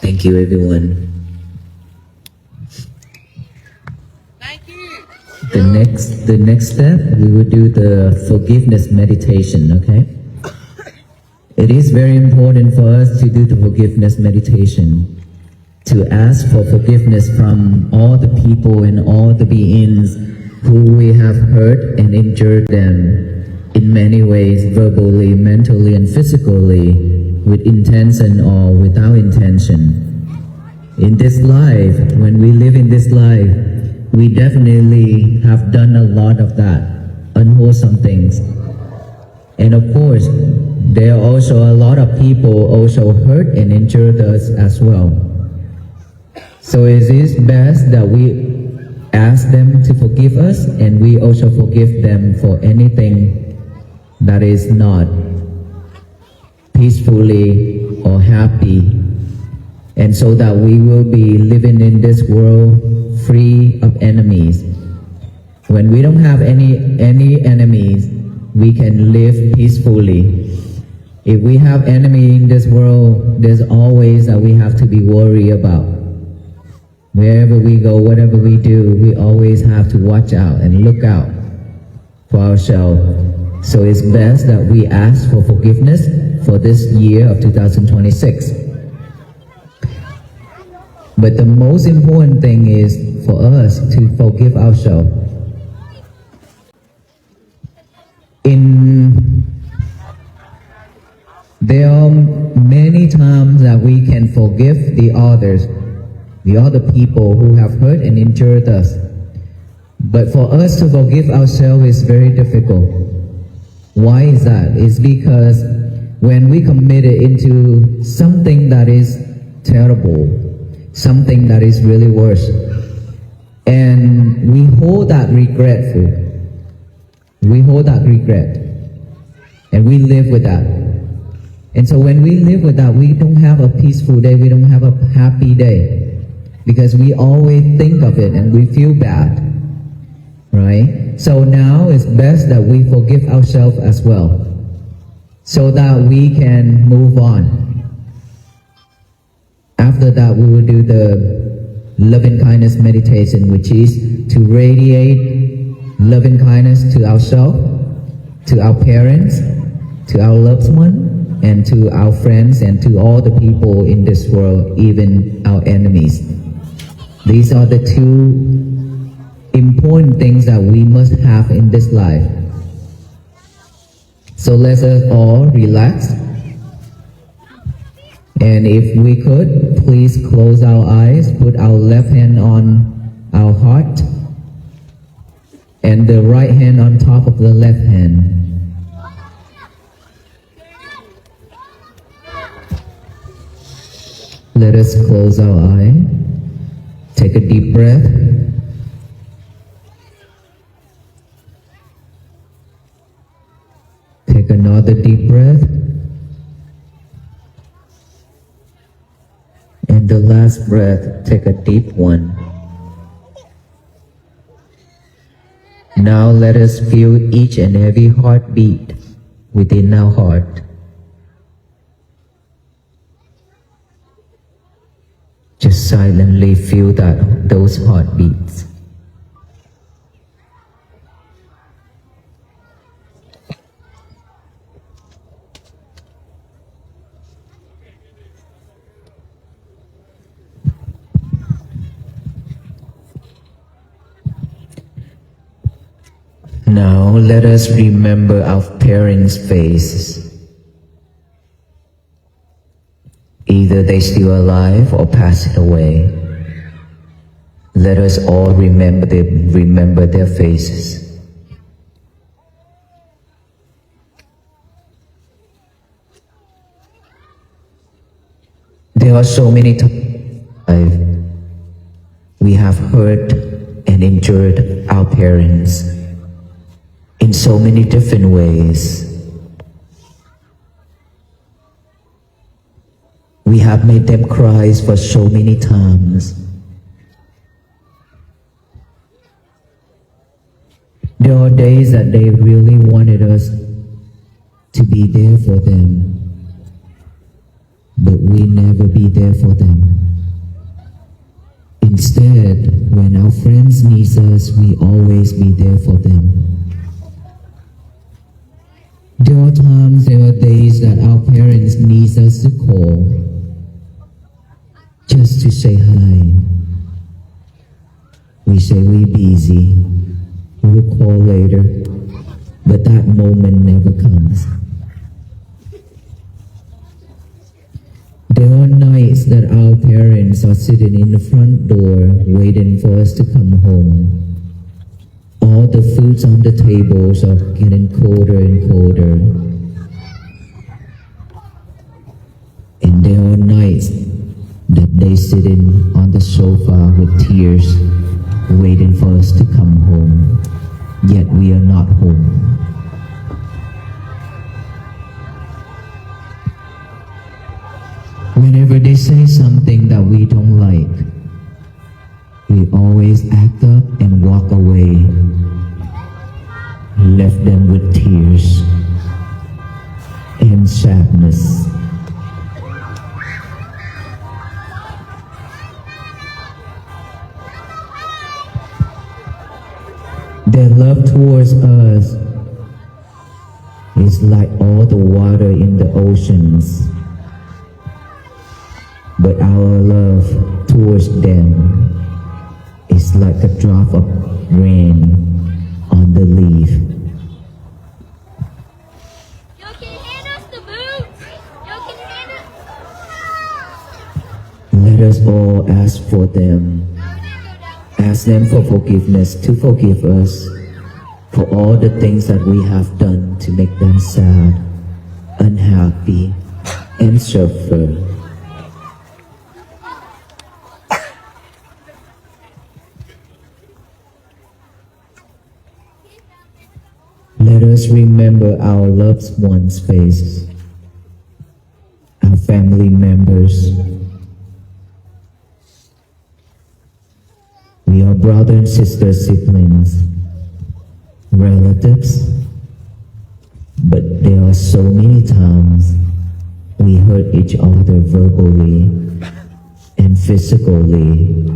Thank you, everyone. The next step, we will do the forgiveness meditation, okay? It is very important for us to do the forgiveness meditation, to ask for forgiveness from all the people and all the beings who we have hurt and injured them in many ways, verbally, mentally, and physically, with intention or without intention. In this life, when we live in this life, we definitely have done a lot of that, unwholesome things. And of course, there are also a lot of people also hurt and injured us as well. So it is best that we ask them to forgive us, and we also forgive them for anything that is not peacefully or happy, and so that we will be living in this world free of enemies. When we don't have any enemies, we can live peacefully. If we have enemy in this world, there's always that we have to be worried about. Wherever we go, whatever we do, we always have to watch out and look out for ourselves. So it's best that we ask for forgiveness for this year of 2026. But the most important thing is for us to forgive ourselves. There are many times that we can forgive the others, the other people who have hurt and injured us. But for us to forgive ourselves is very difficult. Why is that? It's because when we committed into something that is terrible, something that is really worse, and we hold that regret, and we live with that. And so when we live with that, we don't have a peaceful day, we don't have a happy day, because we always think of it and we feel bad, right? So now it's best that we forgive ourselves as well, so that we can move on. After that, we will do the loving kindness meditation, which is to radiate loving kindness to ourselves, to our parents, to our loved ones, and to our friends, and to all the people in this world, even our enemies. These are the two important things that we must have in this life. So let us all relax. And if we could, please close our eyes, put our left hand on our heart, and the right hand on top of the left hand. Let us close our eye. Take a deep breath. Take another deep breath. And the last breath, take a deep one. Now let us feel each and every heartbeat within our heart. Just silently feel those heartbeats. Now let us remember our parents' faces. Either they still alive or passed away. Let us all remember their faces. There are so many times we have hurt and injured our parents in so many different ways. We have made them cry for so many times. There are days that they really wanted us to be there for them, but we never be there for them. our friends need us, we always be there for them. There are times, there are days that our parents need us to call, just to say hi. We say we're busy, we'll call later, but that moment never comes. There are nights that our parents are sitting in the front door waiting for us to come home. All the foods on the tables are getting colder and colder. And there are nights that they sitting on the sofa with tears waiting for us to come home, yet we are not home. Whenever they say something that we don't like, we always act up and walk away, left them with tears and sadness. Their love towards us is like all the water in the oceans, but our love towards them is like a drop of rain on the leaf. You can hand us the boots. You can hand us. Let us all ask for them. Ask them for forgiveness, to forgive us for all the things that we have done to make them sad, unhappy, and suffer. Let us remember our loved ones' faces, our family members. We are brother and sister, siblings, relatives, but there are so many times we hurt each other verbally and physically,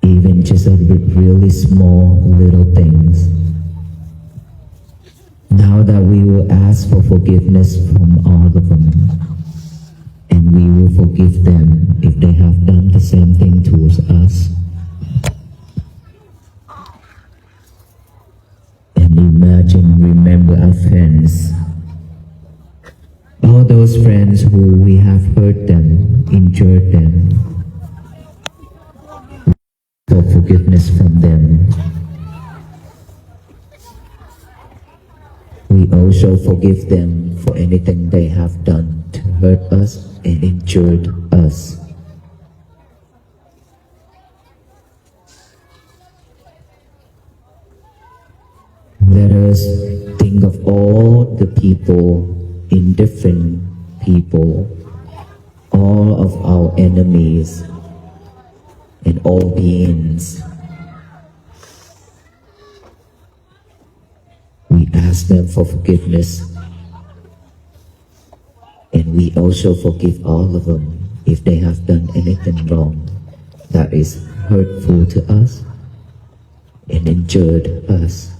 even just with really small little things. Now that we will ask for forgiveness from all of them, and we will forgive them if they have done the same thing towards us. And imagine, remember our friends, all those friends who we have hurt them, injured them, for forgiveness from them. We also forgive them for anything they have done to hurt us and injured us. Let us think of all the people, indifferent people, all of our enemies, and all beings. We ask them for forgiveness, and we also forgive all of them if they have done anything wrong that is hurtful to us and injured us.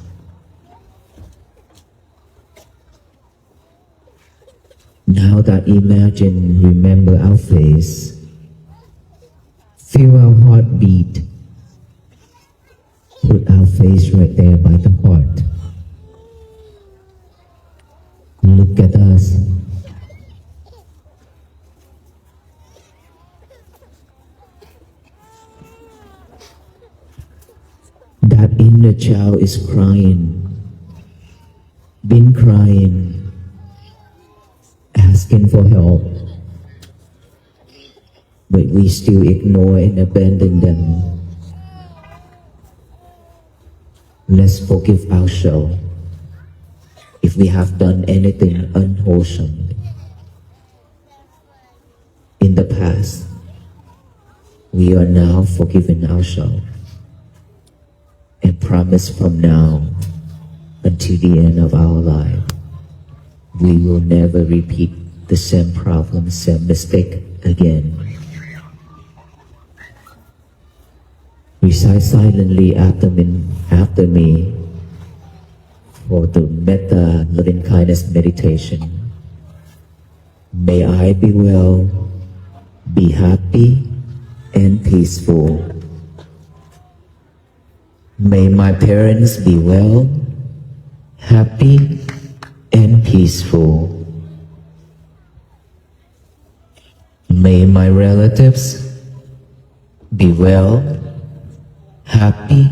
Now that imagine, remember our face, feel our heartbeat, put our face right there by the heart. Look at us. That inner child is crying, been crying, asking for help, but we still ignore and abandon them. Let's forgive ourselves if we have done anything unwholesome in the past. We are now forgiving ourselves and promise from now until the end of our life, we will never repeat the same problem, same mistake again. Recite silently after me for the metta loving kindness meditation. May I be well, be happy and peaceful. May my parents be well, happy and peaceful. May my relatives be well, happy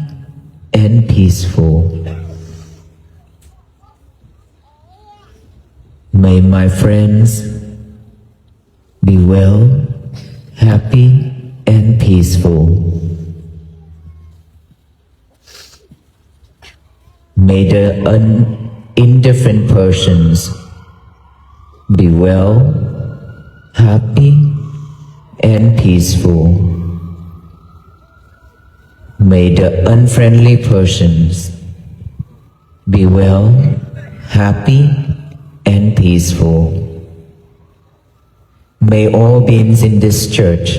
and peaceful. May my friends be well, happy and peaceful. May the indifferent persons be well, happy and peaceful. May the unfriendly persons be well, happy and peaceful. May all beings in this church,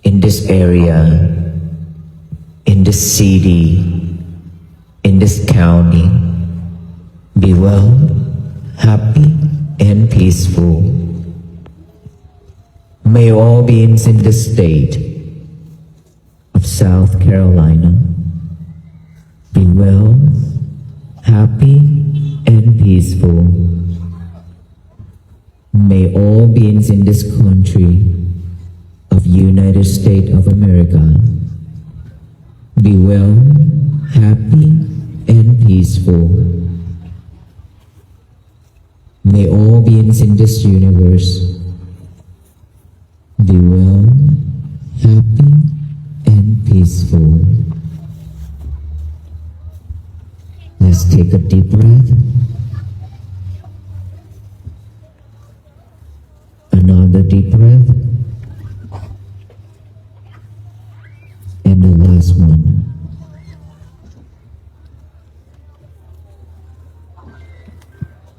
in this area, in this city, in this county, be well, happy and peaceful. May all beings in this state of South Carolina be well, happy and peaceful. May all beings in this country of United States of America be well, happy and peaceful. May all beings in this universe be well, happy and peaceful. Let's take a deep breath. Another deep breath. And the last one.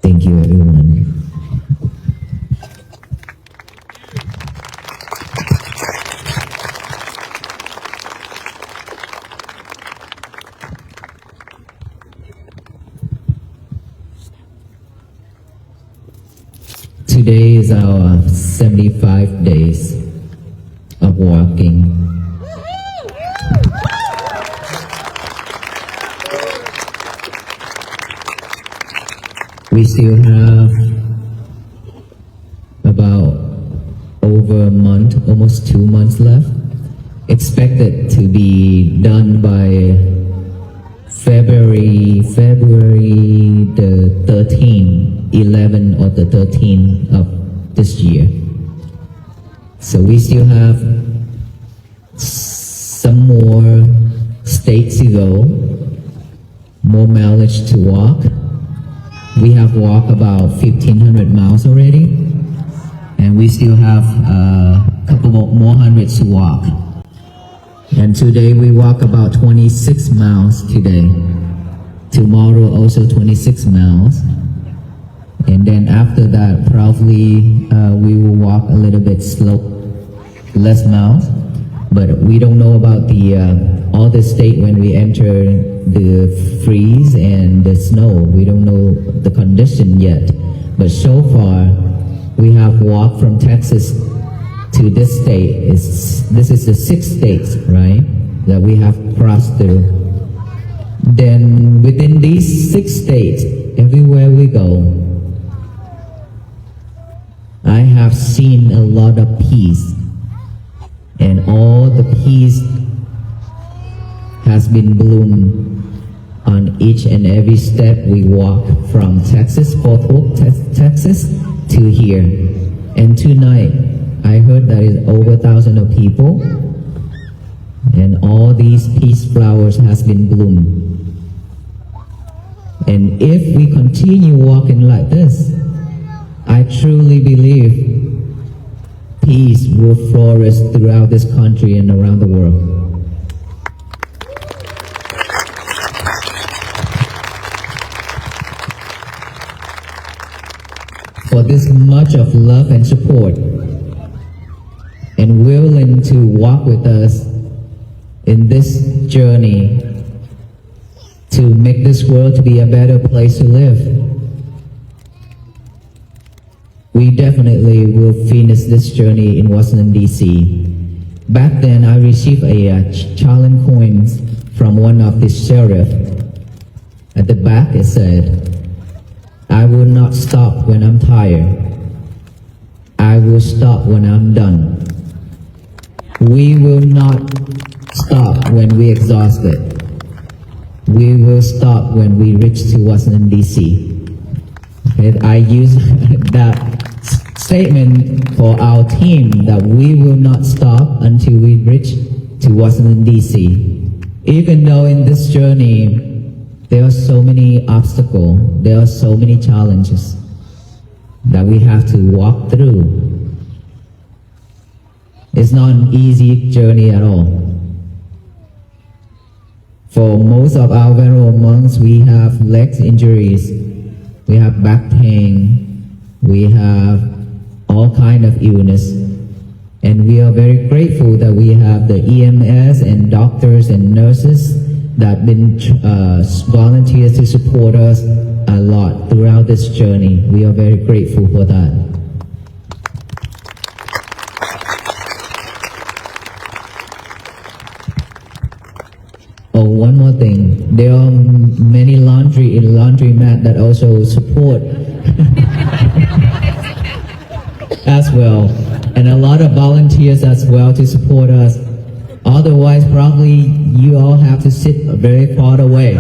Thank you, everyone. Today is our 75 days of walking. We still have about over a month, almost 2 months left. Expected to be done by February the 13th, 11 or the 13th of this year. So we still have some more states to go, more mileage to walk. We have walked about 1,500 miles already, and we still have a couple more hundreds to walk. And today we walk about 26 miles today. Tomorrow also 26 miles. And then after that, probably we will walk a little bit slow, less miles. But we don't know about the all the state when we enter the freeze and the snow. We don't know the condition yet. But so far, we have walked from Texas to this state. This is the 6th state, right, that we have crossed through. Then within these 6 states, everywhere we go, I have seen a lot of peace. And all the peace has been bloomed on each and every step we walk from Texas, Fort Worth, Texas, to here. And tonight, I heard that is over 1,000 of people, and all these peace flowers has been bloomed. And if we continue walking like this, I truly believe peace will flourish throughout this country and around the world. For this much of love and support, and willing to walk with us in this journey to make this world to be a better place to live. We definitely will finish this journey in Washington, D.C. Back then, I received a challenge coin from one of the sheriff. At the back, it said, "I will not stop when I'm tired. I will stop when I'm done." We will not stop when we're exhausted. We will stop when we reach to Washington, D.C. Okay, I use that statement for our team that we will not stop until we reach to Washington, D.C. Even though in this journey there are so many obstacles, there are so many challenges that we have to walk through. It's not an easy journey at all. For most of our venerable monks, we have leg injuries, we have back pain, we have all kind of illness, and we are very grateful that we have the EMS and doctors and nurses that have been volunteers to support us a lot throughout this journey. We are very grateful for that. Oh, one more thing. There are many laundromat that also support as well, and a lot of volunteers as well to support us. Otherwise, probably you all have to sit very far away.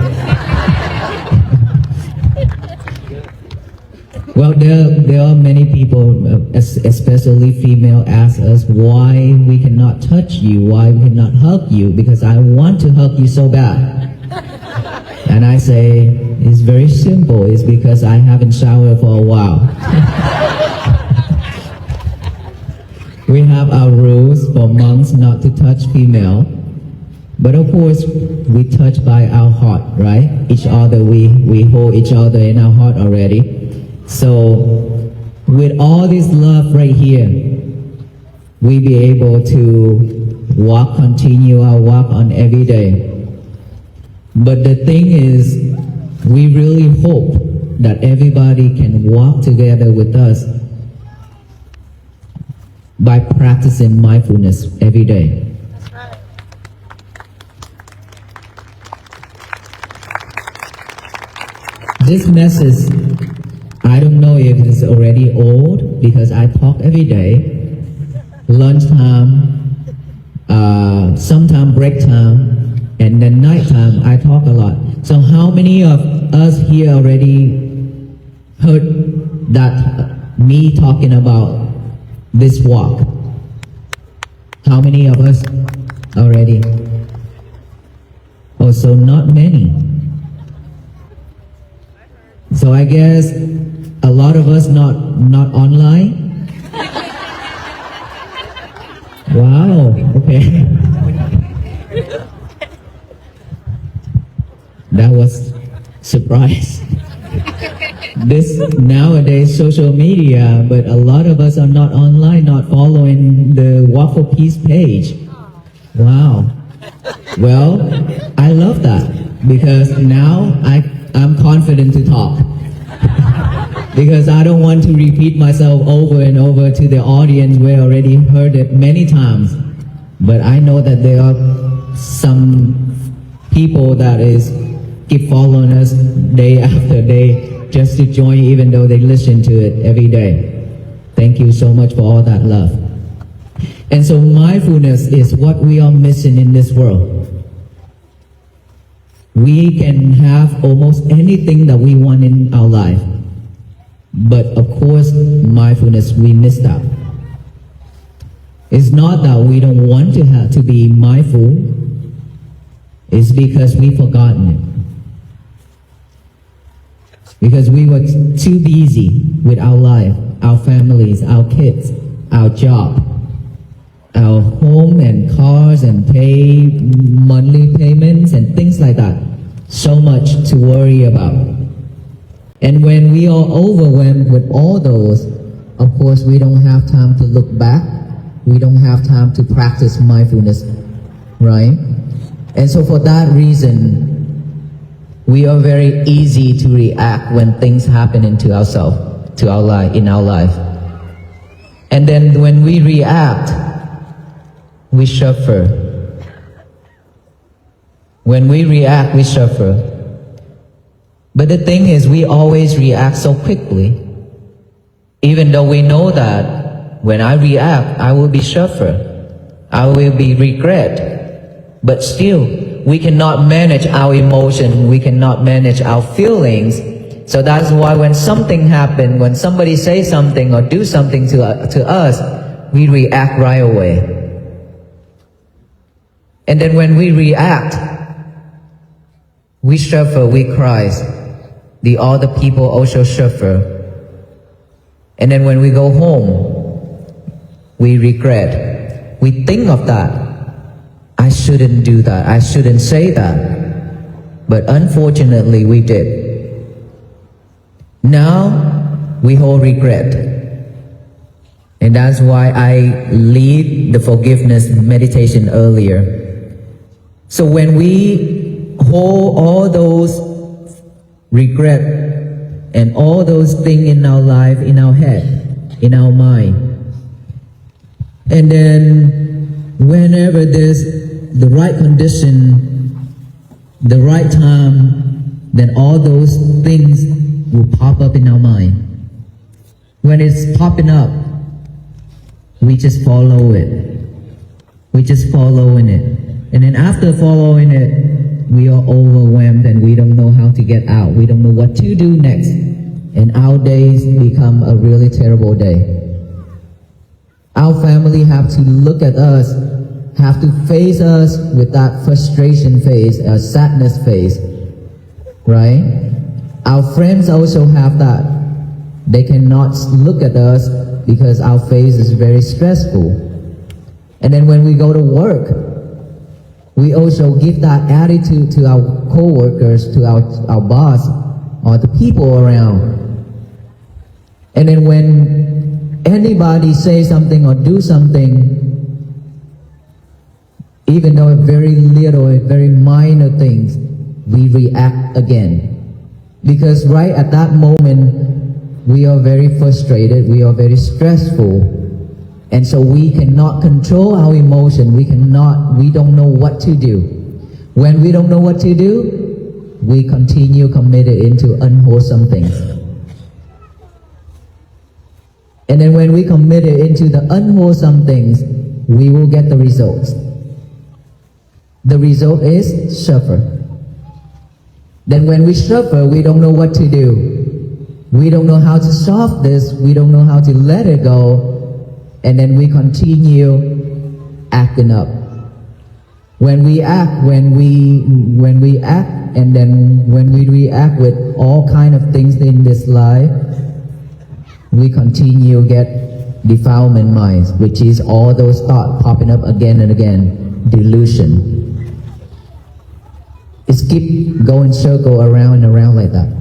Well, there are many people, especially female, ask us why we cannot touch you, why we cannot hug you, because I want to hug you so bad. And I say, it's very simple, it's because I haven't showered for a while. We have our rules for monks not to touch female, but of course, we touch by our heart, right? Each other, we hold each other in our heart already. So, with all this love right here, we be able to continue our walk on every day. But the thing is, we really hope that everybody can walk together with us by practicing mindfulness every day. That's right. This message, I don't know if it's already old because I talk every day, lunchtime, sometime break time, and then nighttime I talk a lot. So how many of us here already heard that me talking about this walk? How many of us already? Oh, so not many. So I guess a lot of us not online. Wow, okay. That was surprise. This nowadays social media, but a lot of us are not online, not following the Walk for Peace page. Wow. Well, I love that because now I'm confident to talk. Because I don't want to repeat myself over and over to the audience. We already heard it many times. But I know that there are some people that keep following us day after day just to join, even though they listen to it every day. Thank you so much for all that love. And so mindfulness is what we are missing in this world. We can have almost anything that we want in our life. But of course, mindfulness, we missed out. It's not that we don't want to have to be mindful. It's because we've forgotten it. Because we were too busy with our life, our families, our kids, our job, our home and cars and pay monthly payments and things like that. So much to worry about. And when we are overwhelmed with all those, of course, we don't have time to look back. We don't have time to practice mindfulness, right? And so for that reason, we are very easy to react when things happen into ourselves, to our life, in our life. And then when we react, we suffer. When we react, we suffer. But the thing is, we always react so quickly. Even though we know that when I react, I will be suffer. I will be regret. But still, we cannot manage our emotion. We cannot manage our feelings. So that's why when something happens, when somebody says something or do something to us, we react right away. And then when we react, we suffer, we cry. The other people also suffer. And then when we go home, we regret. We think of that. I shouldn't do that. I shouldn't say that. But unfortunately, we did. Now, we hold regret. And that's why I lead the forgiveness meditation earlier. So when we hold all those regret and all those things in our life, in our head, in our mind, and then whenever there's the right condition, the right time, then all those things will pop up in our mind. When it's popping up, we just follow it. We just following it. And then after following it, we are overwhelmed and we don't know how to get out. We don't know what to do next. And our days become a really terrible day. Our family have to look at us, have to face us with that frustration face, a sadness face, right? Our friends also have that. They cannot look at us because our face is very stressful. And then when we go to work, we also give that attitude to our co-workers, to our boss, or the people around. And then when anybody says something or do something, even though it's very little, very minor things, we react again. Because right at that moment, we are very frustrated, we are very stressful. And so we cannot control our emotion. We don't know what to do. When we don't know what to do, we continue committed into unwholesome things. And then when we committed into the unwholesome things, we will get the results. The result is suffer. Then when we suffer, we don't know what to do. We don't know how to solve this. We don't know how to let it go. And then we continue acting up. When we act, and then when we react with all kind of things in this life, we continue get defilement minds, which is all those thoughts popping up again and again, delusion. It's keep going circle around and around like that.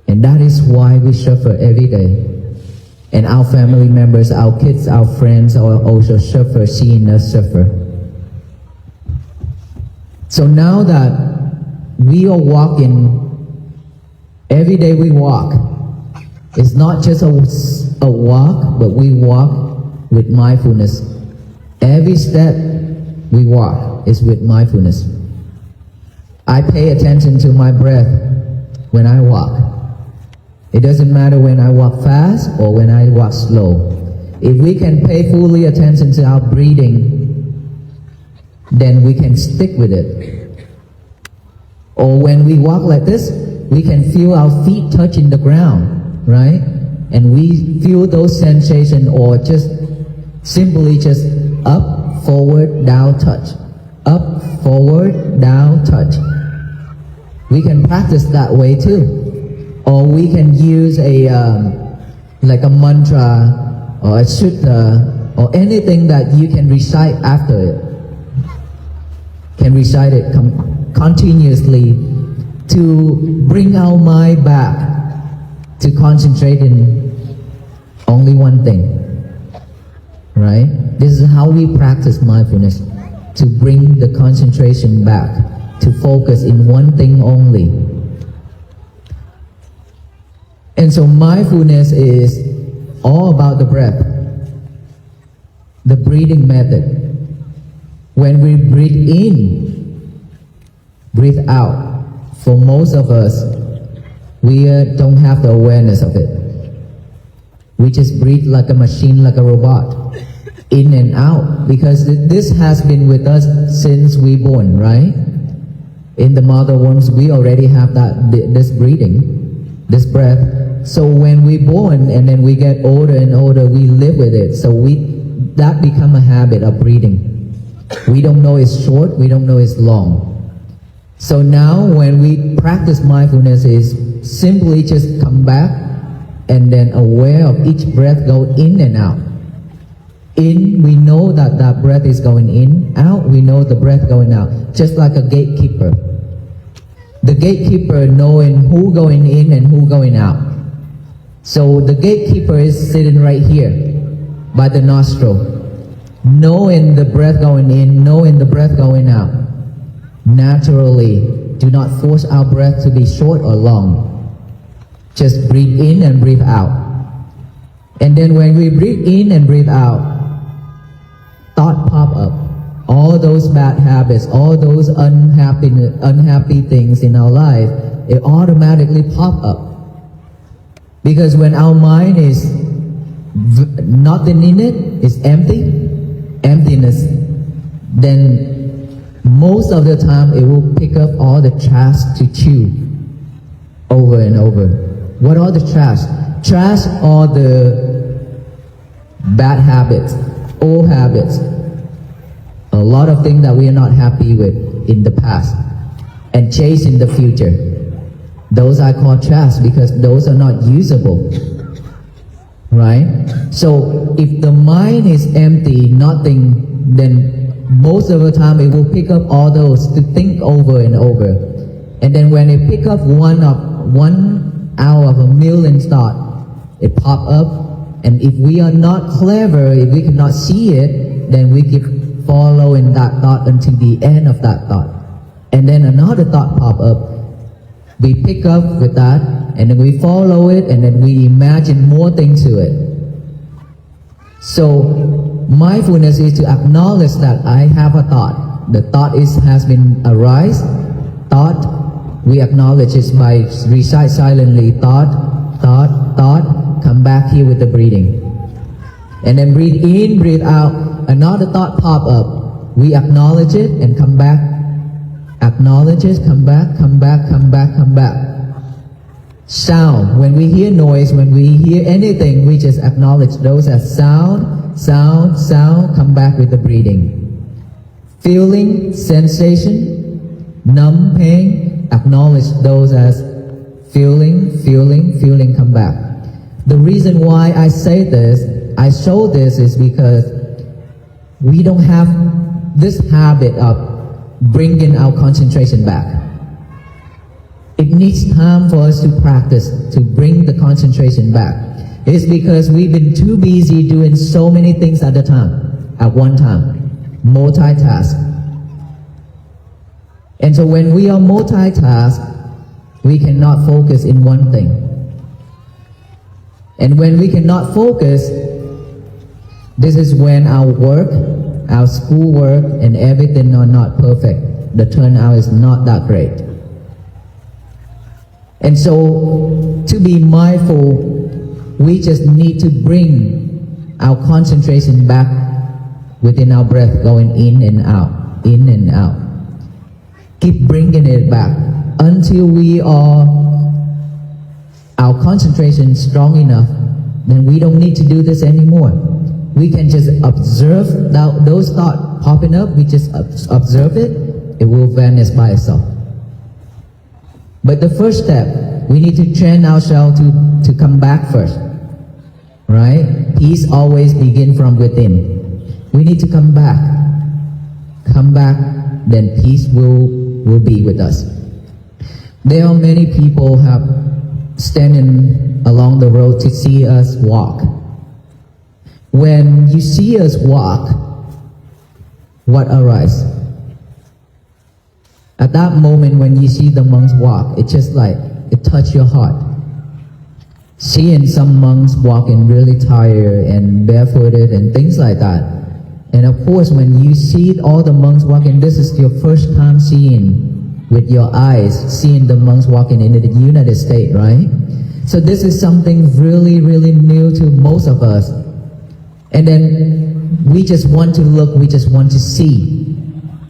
And that is why we suffer every day. And our family members, our kids, our friends are also suffer, seeing us suffer. So now that we are walking, every day we walk, it's not just a walk, but we walk with mindfulness. Every step we walk is with mindfulness. I pay attention to my breath when I walk. It doesn't matter when I walk fast or when I walk slow. If we can pay fully attention to our breathing, then we can stick with it. Or when we walk like this, we can feel our feet touching the ground, right? And we feel those sensations, or just simply just up, forward, down, touch. Up, forward, down, touch. We can practice that way too. Or we can use like a mantra or a sutta or anything that you can recite after it. Can recite it continuously to bring our mind back to concentrate in only one thing. Right? This is how we practice mindfulness. to bring the concentration back, to focus in one thing only. And so mindfulness is all about the breath, the breathing method. When we breathe in, breathe out, for most of us, we don't have the awareness of it. We just breathe like a machine, like a robot, in and out, because this has been with us since we born, right? In the mother wombs, we already have this breathing, this breath. So when we born and then we get older and older, we live with it. So that become a habit of breathing. We don't know it's short, we don't know it's long. So now when we practice mindfulness is simply just come back and then aware of each breath go in and out. In, we know that breath is going in. Out, we know the breath going out. Just like a gatekeeper. The gatekeeper knowing who going in and who going out. So the gatekeeper is sitting right here by the nostril, knowing the breath going in, knowing the breath going out. Naturally, do not force our breath to be short or long. Just breathe in and breathe out. And then when we breathe in and breathe out, thought pop up. All those bad habits, all those unhappy things in our life, it automatically pop up. Because when our mind is nothing in it, it's emptiness, then most of the time it will pick up all the trash to chew over and over. What are the trash? Trash are the bad habits, old habits, a lot of things that we are not happy with in the past and chase in the future. Those I call trash because those are not usable, right? So if the mind is empty, nothing, then most of the time it will pick up all those to think over and over. And then when it pick up one out of a million thought, it pop up. And if we are not clever, if we cannot see it, then we keep following that thought until the end of that thought. And then another thought pop up. We pick up with that, and then we follow it, and then we imagine more things to it. So mindfulness is to acknowledge that I have a thought. The thought has been arise. Thought, we acknowledge it by recite silently. Thought, come back here with the breathing. And then breathe in, breathe out. Another thought pop up. We acknowledge it and come back. Acknowledge it, come back. Sound, when we hear noise, when we hear anything, we just acknowledge those as sound, come back with the breathing. Feeling, sensation, numb, pain, acknowledge those as feeling, come back. The reason why I say this, I show this is because we don't have this habit of bringing our concentration back. It needs time for us to practice to bring the concentration back. It's because we've been too busy doing so many things at one time, multitask. And so when we are multitask, we cannot focus in one thing. And when we cannot focus, this is when our work, our schoolwork, and everything are not perfect. The turnout is not that great. And so, to be mindful, we just need to bring our concentration back within our breath, going in and out, in and out. Keep bringing it back until our concentration strong enough, then we don't need to do this anymore. We can just observe those thoughts popping up. We just observe it. It will vanish by itself. But the first step, we need to train ourselves to come back first. Right? Peace always begins from within. We need to come back. Come back, then peace will be with us. There are many people have standing along the road to see us walk. When you see us walk, what arises? At that moment when you see the monks walk, it's just like it touched your heart. Seeing some monks walking really tired and barefooted and things like that. And of course, when you see all the monks walking, this is your first time seeing with your eyes, seeing the monks walking in the United States, right? So this is something really, really new to most of us. And then we just want to look, we just want to see.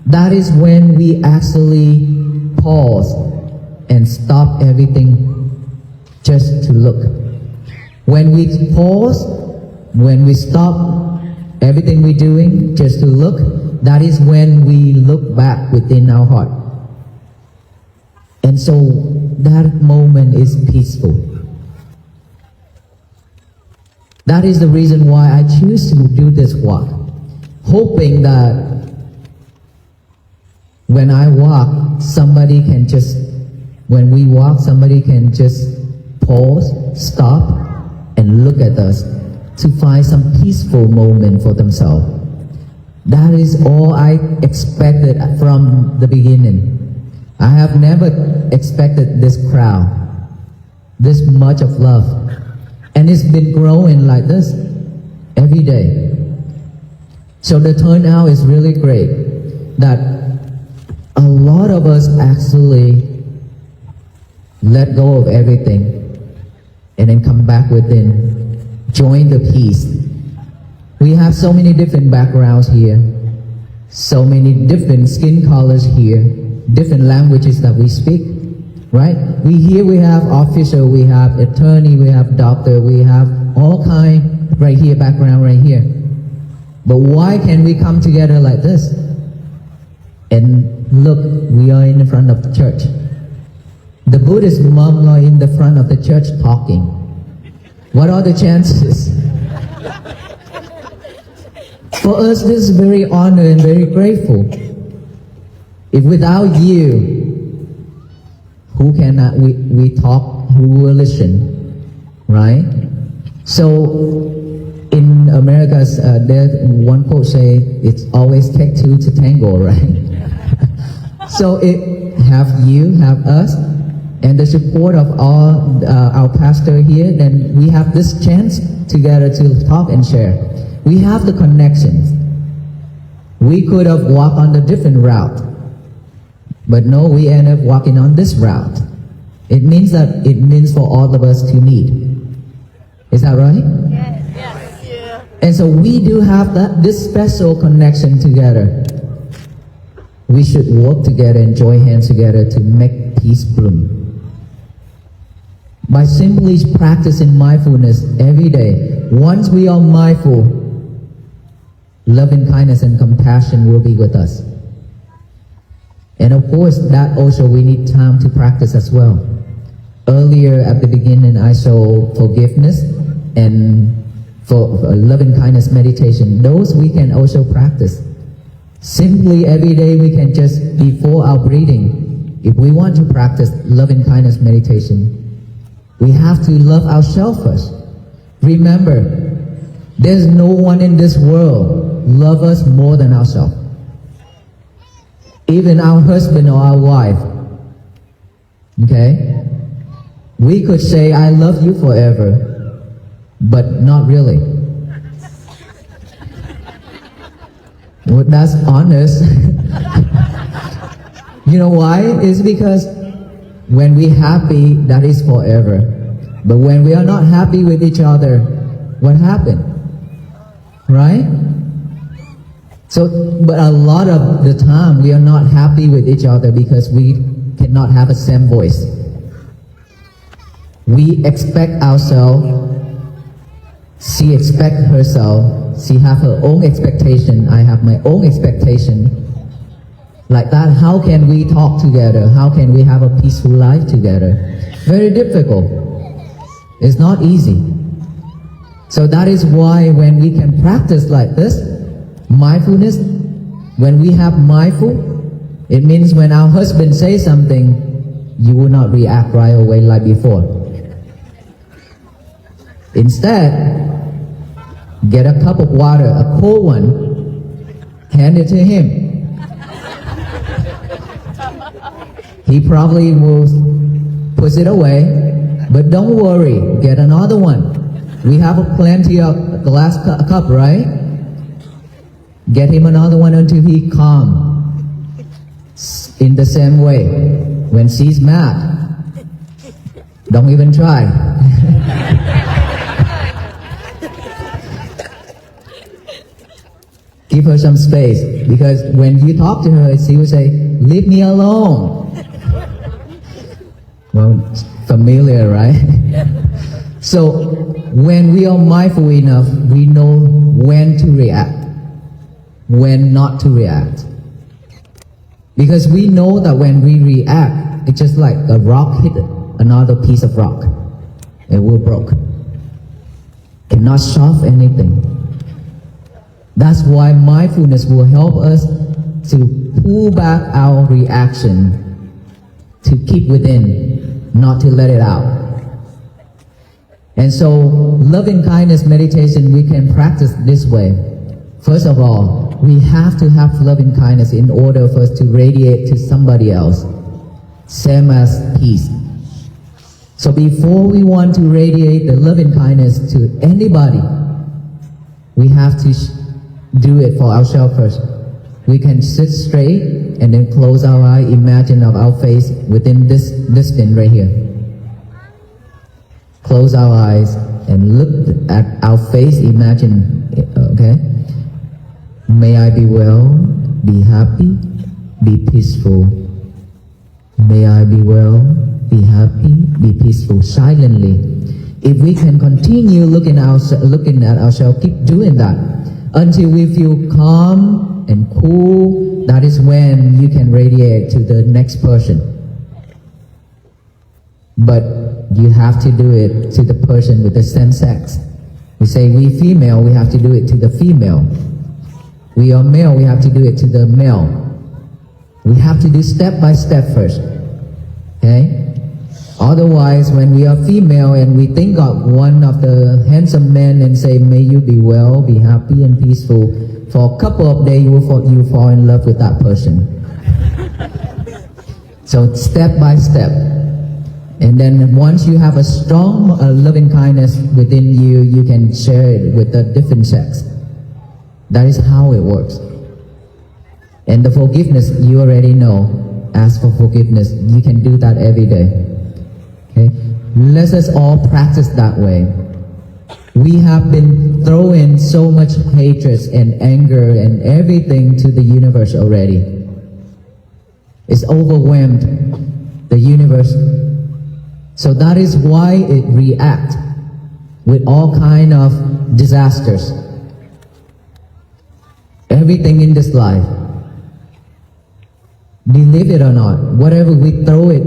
That is when we actually pause and stop everything just to look. When we pause, when we stop everything we're doing just to look, that is when we look back within our heart. And so that moment is peaceful. That is the reason why I choose to do this walk, hoping that when I walk, somebody can just pause, stop, and look at us to find some peaceful moment for themselves. That is all I expected from the beginning. I have never expected this crowd, this much of love. And it's been growing like this every day. So the turnout is really great, that a lot of us actually let go of everything and then come back within, join the peace. We have so many different backgrounds here, so many different skin colors here, different languages that we speak, right? We have official, we have attorney, we have doctor, we have all kind right here, background right here. But why can we come together like this? And look, we are in the front of the church. The Buddhist monks are in the front of the church talking. What are the chances? For us, this is very honored and very grateful. If without you, who cannot we talk, who will listen, right? So in America, there's one quote say, it's always take two to tango, right? So it have you, have us, and the support of all our pastor here, then we have this chance together to talk and share. We have the connections. We could have walked on a different route, but no, we end up walking on this route. It means for all of us to meet. Is that right? Yes. Yes. Yeah. And so we do have this special connection together. We should work together and join hands together to make peace bloom. By simply practicing mindfulness every day, once we are mindful, loving kindness and compassion will be with us. And of course, that also we need time to practice as well. Earlier at the beginning, I showed forgiveness and for loving kindness meditation. Those we can also practice. Simply every day we can just, before our breathing, if we want to practice loving kindness meditation, we have to love ourselves first. Remember, there's no one in this world love us more than ourselves. Even our husband or our wife. Okay? We could say, I love you forever, but not really. Well, that's honest. You know why? It's because when we're happy, that is forever. But when we are not happy with each other, what happened? Right? So, but a lot of the time, we are not happy with each other because we cannot have the same voice. We expect ourselves, she expects herself, she have her own expectation, I have my own expectation. Like that, how can we talk together? How can we have a peaceful life together? Very difficult. It's not easy. So that is why when we can practice like this, mindfulness, when we have mindful, it means when our husband says something, you will not react right away like before. Instead, get a cup of water, a cold one, hand it to him. He probably will put it away, but don't worry, get another one. We have plenty of glass cup, right? Get him another one until he calm. In the same way, when she's mad, don't even try. Give her some space, because when you talk to her, she will say, "Leave me alone." Well, familiar, right? So, when we are mindful enough, we know when to react, when not to react. Because we know that when we react, it's just like a rock hit another piece of rock. It will break. Cannot solve anything. That's why mindfulness will help us to pull back our reaction, to keep within, not to let it out. And so, loving kindness meditation, we can practice this way. First of all, we have to have loving kindness in order for us to radiate to somebody else. Same as peace. So before we want to radiate the loving kindness to anybody, we have to do it for ourselves first. We can sit straight and then close our eye, imagine of our face within this distance right here. Close our eyes and look at our face, imagine, okay? May I be well, be happy, be peaceful. May I be well, be happy, be peaceful, silently. If we can continue looking at ourselves, keep doing that until we feel calm and cool. That is when you can radiate to the next person. But you have to do it to the person with the same sex. We say we female, we have to do it to the female. We are male, we have to do it to the male. We have to do step by step first. Okay? Otherwise, when we are female and we think of one of the handsome men and say, may you be well, be happy and peaceful, for a couple of days you fall in love with that person. So step by step. And then once you have a strong loving kindness within you, you can share it with a different sex. That is how it works. And the forgiveness, you already know. Ask for forgiveness. You can do that every day. Okay? Let us all practice that way. We have been throwing so much hatred and anger and everything to the universe already. It's overwhelmed the universe. So that is why it reacts with all kind of disasters. Everything in this life. Believe it or not, whatever we throw it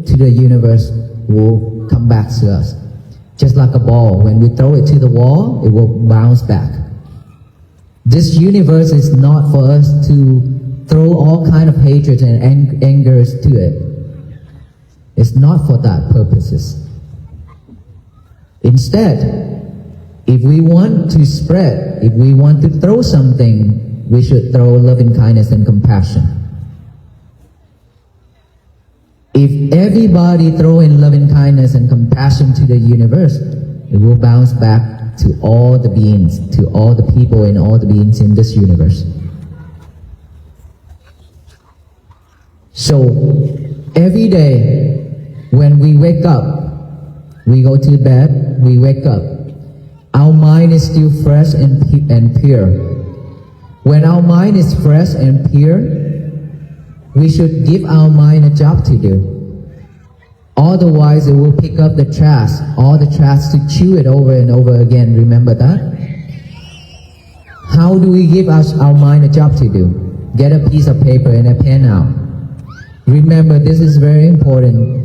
to the universe will come back to us. Just like a ball, when we throw it to the wall, it will bounce back. This universe is not for us to throw all kind of hatred and angers to it. It's not for that purposes. Instead, if we want to spread, if we want to throw something, we should throw loving kindness and compassion. If everybody throw in loving kindness and compassion to the universe, it will bounce back to all the beings, to all the people and all the beings in this universe. So, every day, when we wake up, we go to bed, we wake up, our mind is still fresh and pure. When our mind is fresh and pure, we should give our mind a job to do. Otherwise, it will pick up the trash, all the trash to chew it over and over again. Remember that? How do we give our mind a job to do? Get a piece of paper and a pen out. Remember, this is very important.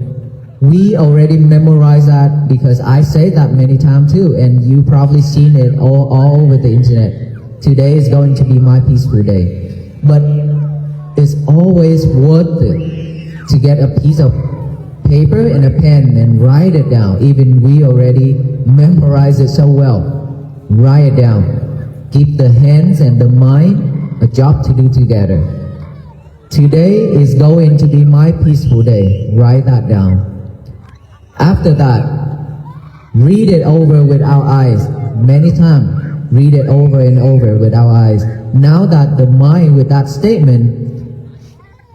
We already memorize that because I say that many times too, and you probably seen it all over the internet. Today is going to be my peaceful day. But it's always worth it to get a piece of paper and a pen and write it down. Even we already memorize it so well. Write it down. Keep the hands and the mind a job to do together. Today is going to be my peaceful day. Write that down. After that, read it over with our eyes many times. Read it over and over with our eyes. Now that the mind with that statement,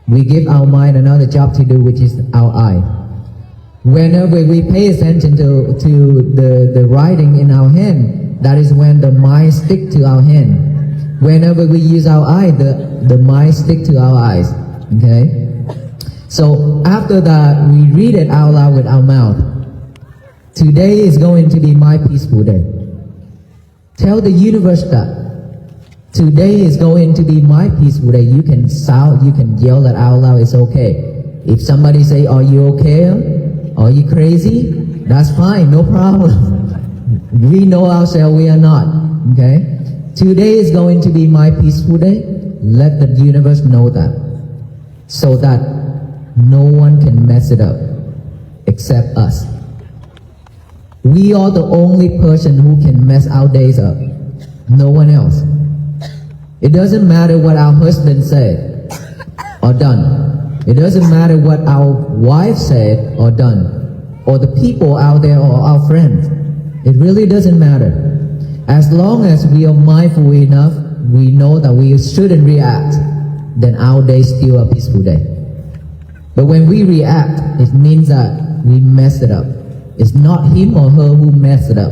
we give our mind another job to do, which is our eye. Whenever we pay attention to the writing in our hand, that is when the mind sticks to our hand. Whenever we use our eye, the mind sticks to our eyes. Okay? So after that, we read it out loud with our mouth. Today is going to be my peaceful day. Tell the universe that. Today is going to be my peaceful day. You can shout, you can yell that out loud, it's okay. If somebody say, are you okay? Are you crazy? That's fine, no problem. We know ourselves we are not. Okay? Today is going to be my peaceful day. Let the universe know that. So that no one can mess it up except us. We are the only person who can mess our days up. No one else. It doesn't matter what our husband said or done. It doesn't matter what our wife said or done, or the people out there or our friends. It really doesn't matter. As long as we are mindful enough, we know that we shouldn't react, then our day is still a peaceful day. But when we react, it means that we mess it up. It's not him or her who messed it up.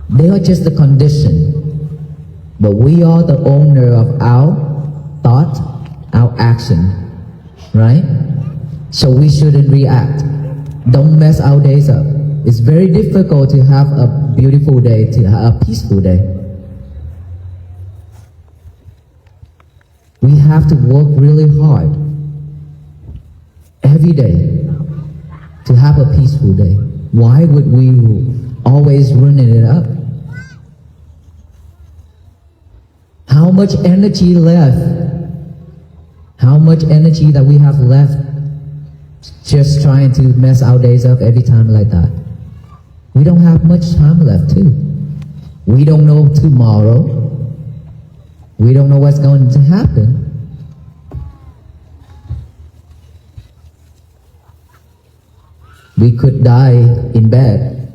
They are just the condition. But we are the owner of our thought, our action, right? So we shouldn't react. Don't mess our days up. It's very difficult to have a beautiful day, to have a peaceful day. We have to work really hard every day to have a peaceful day. Why would we always running it up? How much energy left? How much energy that we have left just trying to mess our days up every time like that? We don't have much time left too. We don't know tomorrow. We don't know what's going to happen. We could die in bed.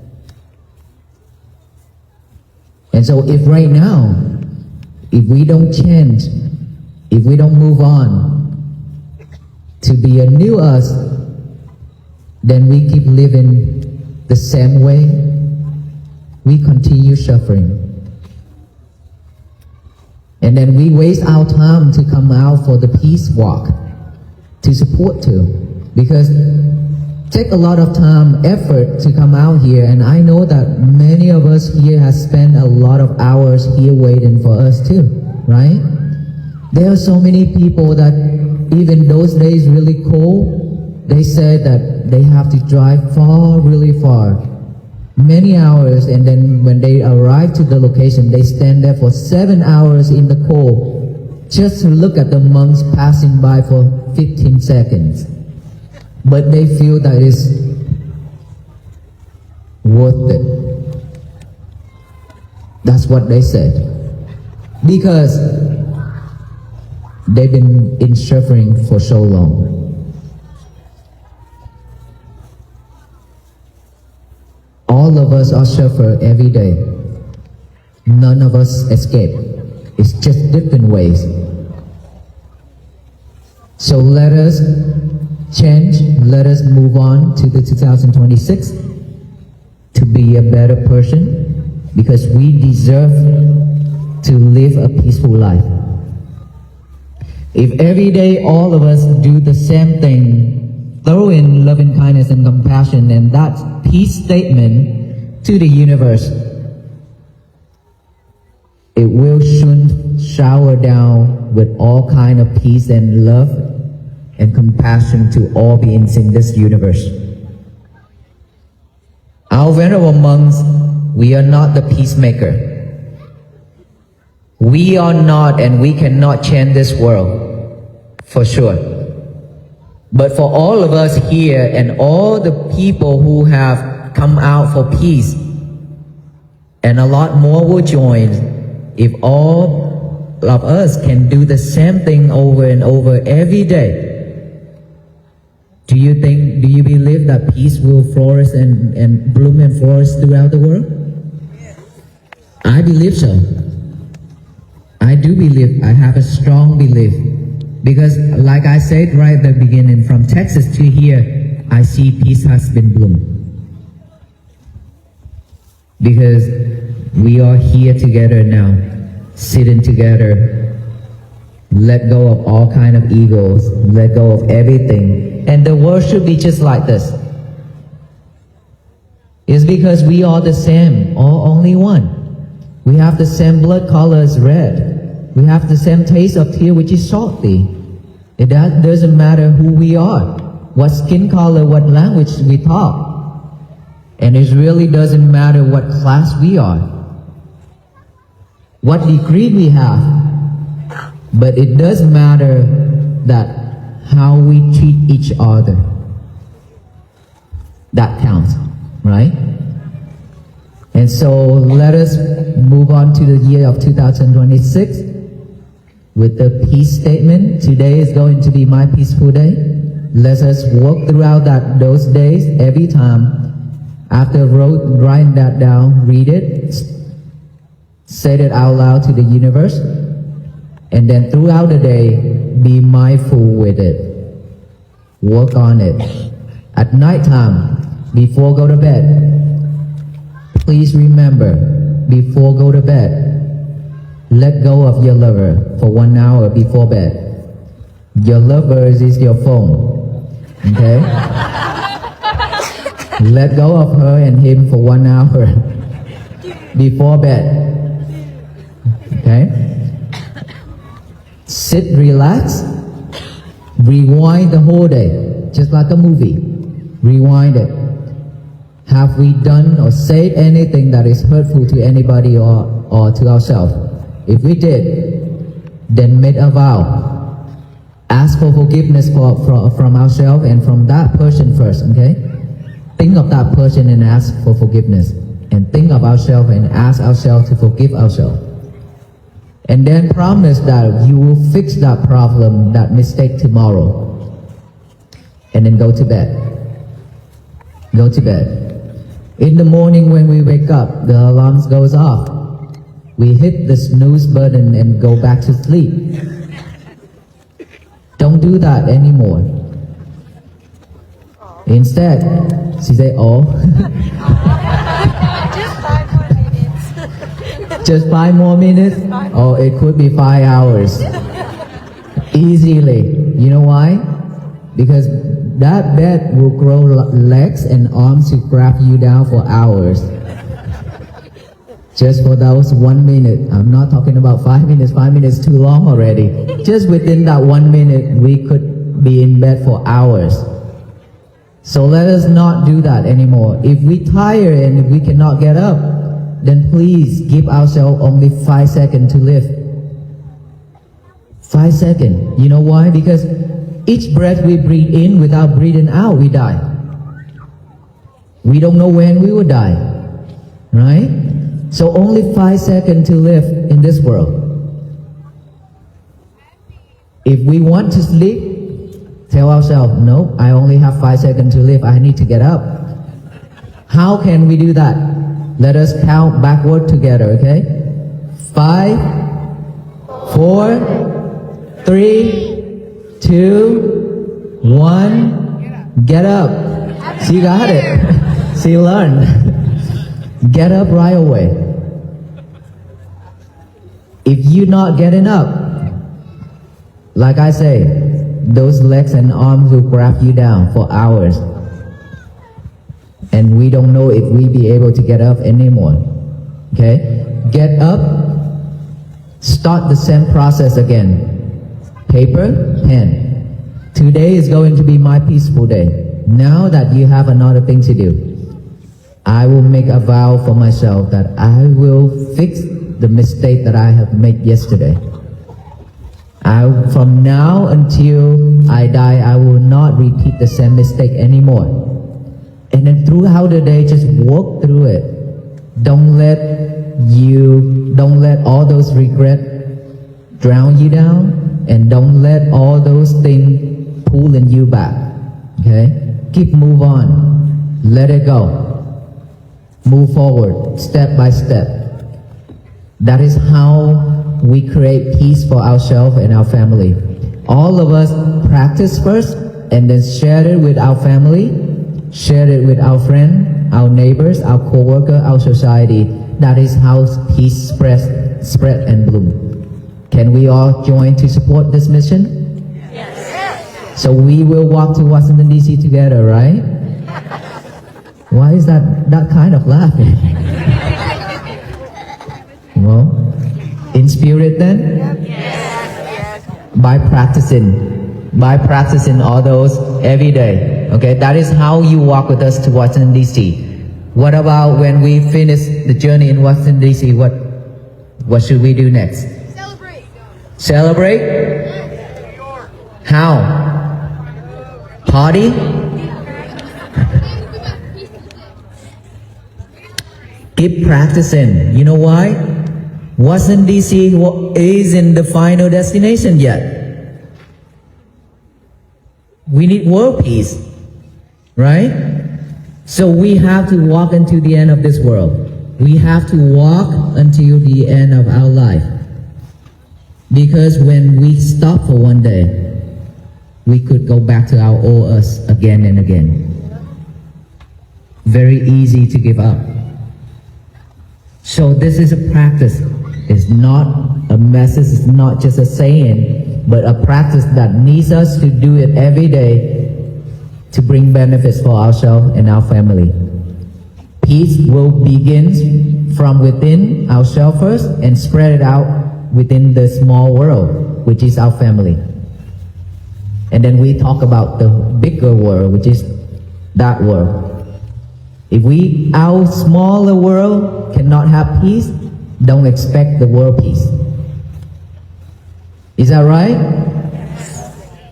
And so if right now, if we don't change, if we don't move on to be a new us, then we keep living the same way. We continue suffering. And then we waste our time to come out for the peace walk, to support too. Because take a lot of time, effort to come out here, and I know that many of us here have spent a lot of hours here waiting for us too, right? There are so many people that even those days really cold, they said that they have to drive far, really far, many hours, and then when they arrive to the location, they stand there for 7 hours in the cold just to look at the monks passing by for 15 seconds. But they feel that it's worth it. That's what they said. Because they've been in suffering for so long. All of us are suffer every day. None of us escape. It's just different ways. So let us change, let us move on to the 2026 to be a better person, because we deserve to live a peaceful life. If every day all of us do the same thing, throw in loving kindness and compassion and that peace statement to the universe, it will soon shower down with all kind of peace and love and compassion to all beings in this universe. Our venerable monks, we are not the peacemaker. We are not, and we cannot change this world, for sure. But for all of us here and all the people who have come out for peace, and a lot more will join if all of us can do the same thing over and over every day, do you believe that peace will flourish and bloom and flourish throughout the world? I believe so. I do believe, I have a strong belief. Because like I said right at the beginning, from Texas to here, I see peace has been bloomed. Because we are here together now, sitting together, let go of all kind of egos, let go of everything. And the world should be just like this. It's because we are the same, or only one. We have the same blood color as red. We have the same taste of tear, which is salty. It doesn't matter who we are, what skin color, what language we talk. And it really doesn't matter what class we are, what degree we have. But it does matter that how we treat each other. That counts, right? And so let us move on to the year of 2026 with the peace statement. Today is going to be my peaceful day. Let us walk throughout those days every time. After writing that down, read it, say it out loud to the universe, and then throughout the day, be mindful with it. Work on it. At nighttime, before go to bed, please remember, before go to bed, let go of your lover for 1 hour before bed. Your lover is your phone, okay? Let go of her and him for 1 hour before bed, okay? Sit, relax, rewind the whole day, just like a movie. Rewind it. Have we done or said anything that is hurtful to anybody or to ourselves? If we did, then make a vow. Ask for forgiveness from ourselves and from that person first, okay? Think of that person and ask for forgiveness. And think of ourselves and ask ourselves to forgive ourselves. And then promise that you will fix that problem, that mistake tomorrow. And then go to bed. Go to bed. In the morning when we wake up, the alarm goes off. We hit the snooze button and go back to sleep. Don't do that anymore. Instead, she said, oh. Just 5 more minutes? Oh, it could be 5 hours. Easily. You know why? Because that bed will grow legs and arms to grab you down for hours. Just for those 1 minute. I'm not talking about 5 minutes. 5 minutes too long already. Just within that 1 minute, we could be in bed for hours. So let us not do that anymore. If we tire and if we cannot get up, then please give ourselves only 5 seconds to live. 5 seconds. You know why? Because each breath we breathe in without breathing out, we die. We don't know when we will die, right? So only 5 seconds to live in this world. If we want to sleep, tell ourselves, no, I only have 5 seconds to live, I need to get up. How can we do that? Let us count backward together, okay? 5, 4, 3, 2, 1, get up. She got it. She learned. Get up right away. If you're not getting up, like I say, those legs and arms will grab you down for hours. And we don't know if we'll be able to get up anymore. Okay? Get up. Start the same process again. Paper, pen. Today is going to be my peaceful day. Now that you have another thing to do, I will make a vow for myself that I will fix the mistake that I have made yesterday. From now until I die, I will not repeat the same mistake anymore. And then throughout the day, just walk through it. Don't let all those regret drown you down, and don't let all those things pulling you back. Okay? Move on. Let it go. Move forward, step by step. That is how we create peace for ourselves and our family. All of us practice first and then share it with our family, share it with our friend, our neighbors, our co-worker, our society. That is how peace spread and bloom. Can we all join to support this mission? Yes. So we will walk to Washington DC together, right? Why is that kind of laughing? Well, in spirit then? Yes. By practicing all those every day. Okay, that is how you walk with us to Washington DC. What about when we finish the journey in Washington DC? What should we do next? Celebrate? How? Party? Keep practicing. You know why? Washington DC isn't the final destination yet. We need world peace, right? So we have to walk into the end of this world. We have to walk until the end of our life. Because when we stop for one day, we could go back to our old us again and again. Very easy to give up. So this is a practice. It's not a message, it's not just a saying, but a practice that needs us to do it every day to bring benefits for ourselves and our family. Peace will begin from within ourselves first and spread it out within the small world, which is our family. And then we talk about the bigger world, which is that world. If our smaller world cannot have peace, don't expect the world peace. Is that right?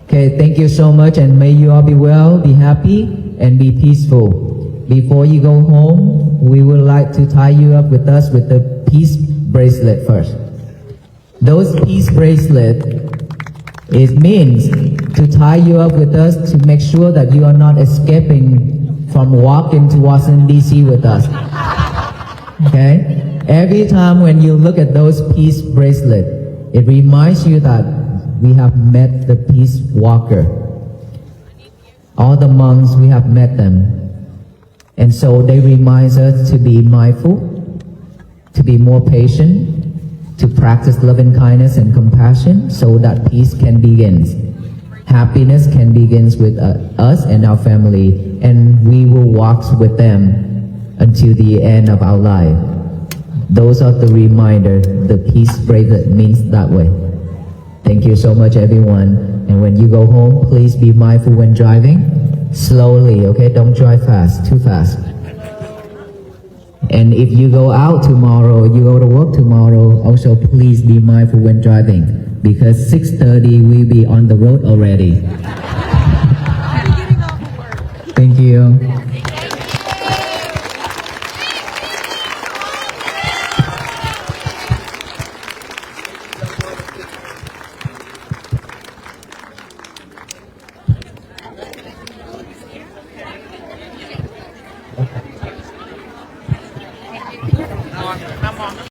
Okay, thank you so much, and may you all be well, be happy, and be peaceful. Before you go home, we would like to tie you up with us with the peace bracelet first. Those peace bracelet, it means to tie you up with us to make sure that you are not escaping from walking to Washington DC with us. Okay? Every time when you look at those peace bracelet, it reminds you that we have met the peace walker. All the monks, we have met them. And so they remind us to be mindful, to be more patient, to practice loving kindness and compassion so that peace can begin. Happiness can begin with us and our family, and we will walk with them until the end of our life. Those are the reminders. The peace bracelet means that way. Thank you so much, everyone. And when you go home, please be mindful when driving. Slowly, okay? Don't drive fast, too fast. And if you go out tomorrow, you go to work tomorrow, also please be mindful when driving, because 6:30 we'll be on the road already. Thank you.